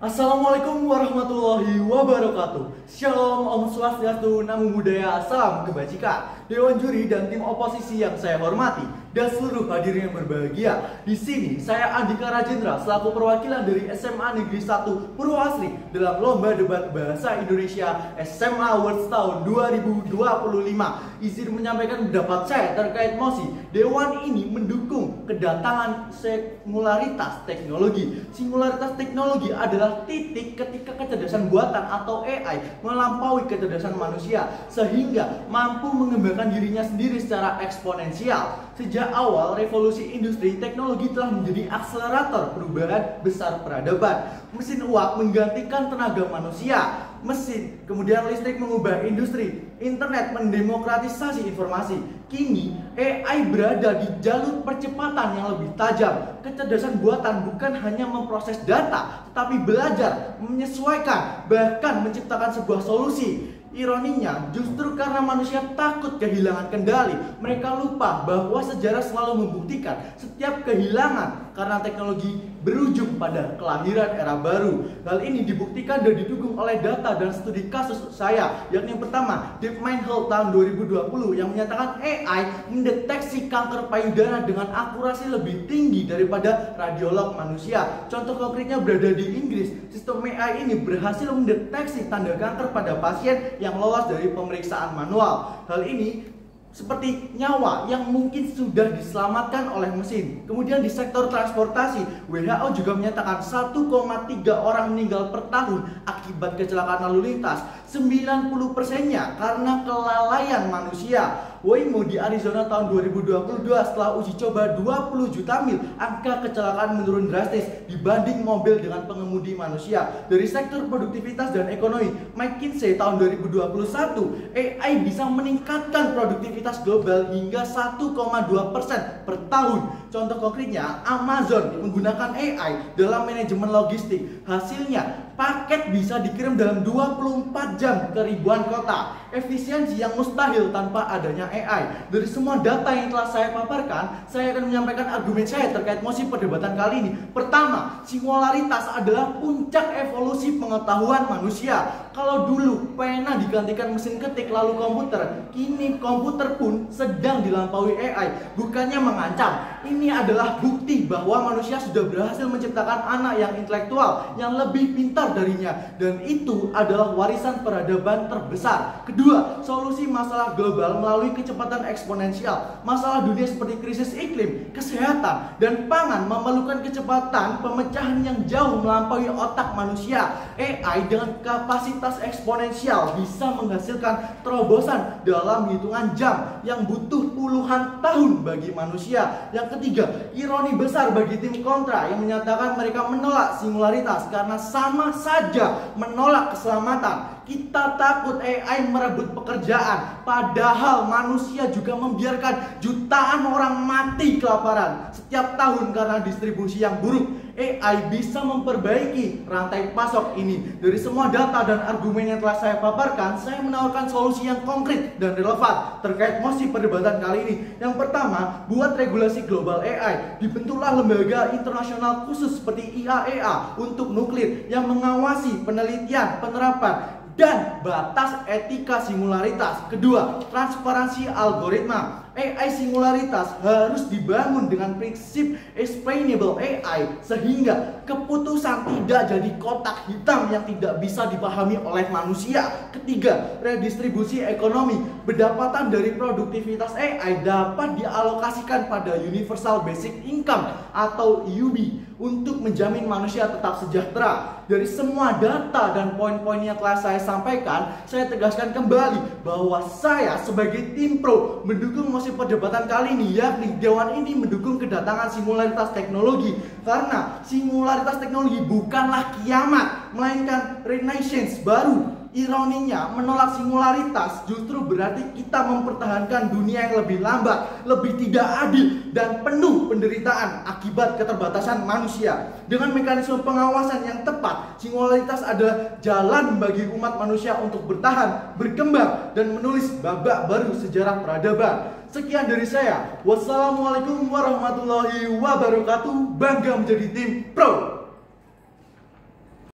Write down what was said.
Assalamualaikum warahmatullahi wabarakatuh. Shalom, Om Swastiastu, Namo Buddhaya, salam kebajikan. Dewan juri dan tim oposisi yang saya hormati dan seluruh hadirin yang berbahagia. Di sini saya Andika Rajendra selaku perwakilan dari SMA Negeri 1 Purwasri dalam lomba debat bahasa Indonesia SMA Awards tahun 2025. Izin menyampaikan pendapat saya terkait mosi. Dewan ini mendukung kedatangan singularitas teknologi. Singularitas teknologi adalah titik ketika kecerdasan buatan atau AI melampaui kecerdasan manusia sehingga mampu mengembangkan dirinya sendiri secara eksponensial. Sejak awal revolusi industri, teknologi telah menjadi akselerator perubahan besar peradaban. Mesin uap menggantikan tenaga manusia, mesin, kemudian listrik mengubah industri, internet mendemokratisasi informasi. Kini AI berada di jalur percepatan yang lebih tajam. Kecerdasan buatan bukan hanya memproses data, tetapi belajar, menyesuaikan, bahkan menciptakan sebuah solusi. Ironinya, justru karena manusia takut kehilangan kendali, mereka lupa bahwa sejarah selalu membuktikan setiap kehilangan karena teknologi berujung pada kelahiran era baru. Hal ini dibuktikan dan didukung oleh data dan studi kasus saya, yakni yang pertama, DeepMind Health tahun 2020 yang menyatakan AI mendeteksi kanker payudara dengan akurasi lebih tinggi daripada radiolog manusia. Contoh konkretnya berada di Inggris. Sistem AI ini berhasil mendeteksi tanda kanker pada pasien yang lolos dari pemeriksaan manual. Hal ini seperti nyawa yang mungkin sudah diselamatkan oleh mesin. Kemudian di sektor transportasi, WHO juga menyatakan 1,3 orang meninggal per tahun akibat kecelakaan lalu lintas. 90%-nya karena kelalaian manusia. Waymo di Arizona tahun 2022 setelah uji coba 20 juta mil, angka kecelakaan menurun drastis dibanding mobil dengan pengemudi manusia. Dari sektor produktivitas dan ekonomi, McKinsey tahun 2021, AI bisa meningkatkan produktivitas global hingga 1,2% per tahun. Contoh konkretnya, Amazon menggunakan AI dalam manajemen logistik. Hasilnya, paket bisa dikirim dalam 24 jam ke ribuan kota. Efisiensi yang mustahil tanpa adanya AI. Dari semua data yang telah saya paparkan, saya akan menyampaikan argumen saya terkait mosi perdebatan kali ini. Pertama, singularitas adalah puncak evolusi pengetahuan manusia. Kalau dulu pena digantikan mesin ketik lalu komputer, kini komputer pun sedang dilampaui AI. Bukannya mengancam, ini adalah bukti bahwa manusia sudah berhasil menciptakan anak yang intelektual, yang lebih pintar darinya. Dan itu adalah warisan peradaban terbesar. Kedua, solusi masalah global melalui kecepatan eksponensial. Masalah dunia seperti krisis iklim, kesehatan, dan pangan memerlukan kecepatan pemecahan yang jauh melampaui otak manusia. AI dengan kapasitas eksponensial bisa menghasilkan terobosan dalam hitungan jam yang butuh puluhan tahun bagi manusia. Yang ketiga, ironi besar bagi tim kontra yang menyatakan mereka menolak singularitas karena sama saja menolak keselamatan. Kita takut AI merebut pekerjaan, padahal manusia juga membiarkan jutaan orang mati kelaparan setiap tahun karena distribusi yang buruk. AI bisa memperbaiki rantai pasok ini. Dari semua data dan argumen yang telah saya paparkan, saya menawarkan solusi yang konkret dan relevan terkait mosi perdebatan kali ini. Yang pertama, buat regulasi global AI. Dibentuklah lembaga internasional khusus seperti IAEA untuk nuklir yang mengawasi penelitian, penerapan, dan batas etika singularitas. Kedua, transparansi algoritma. AI singularitas harus dibangun dengan prinsip explainable AI sehingga keputusan tidak jadi kotak hitam yang tidak bisa dipahami oleh manusia. Ketiga, redistribusi ekonomi. Pendapatan dari produktivitas AI dapat dialokasikan pada Universal Basic Income atau UB untuk menjamin manusia tetap sejahtera. Dari semua data dan poin-poin yang telah saya sampaikan, saya tegaskan kembali bahwa saya sebagai tim pro mendukung mosi perdebatan kali ini, yakni Dewan ini mendukung kedatangan singularitas teknologi karena singularitas teknologi bukanlah kiamat, melainkan renaissance baru. Ironinya, menolak singularitas justru berarti kita mempertahankan dunia yang lebih lambat, lebih tidak adil, dan penuh penderitaan akibat keterbatasan manusia. Dengan mekanisme pengawasan yang tepat, singularitas adalah jalan bagi umat manusia untuk bertahan, berkembang, dan menulis babak baru sejarah peradaban. Sekian dari saya. Wassalamualaikum warahmatullahi wabarakatuh. Bangga menjadi tim pro.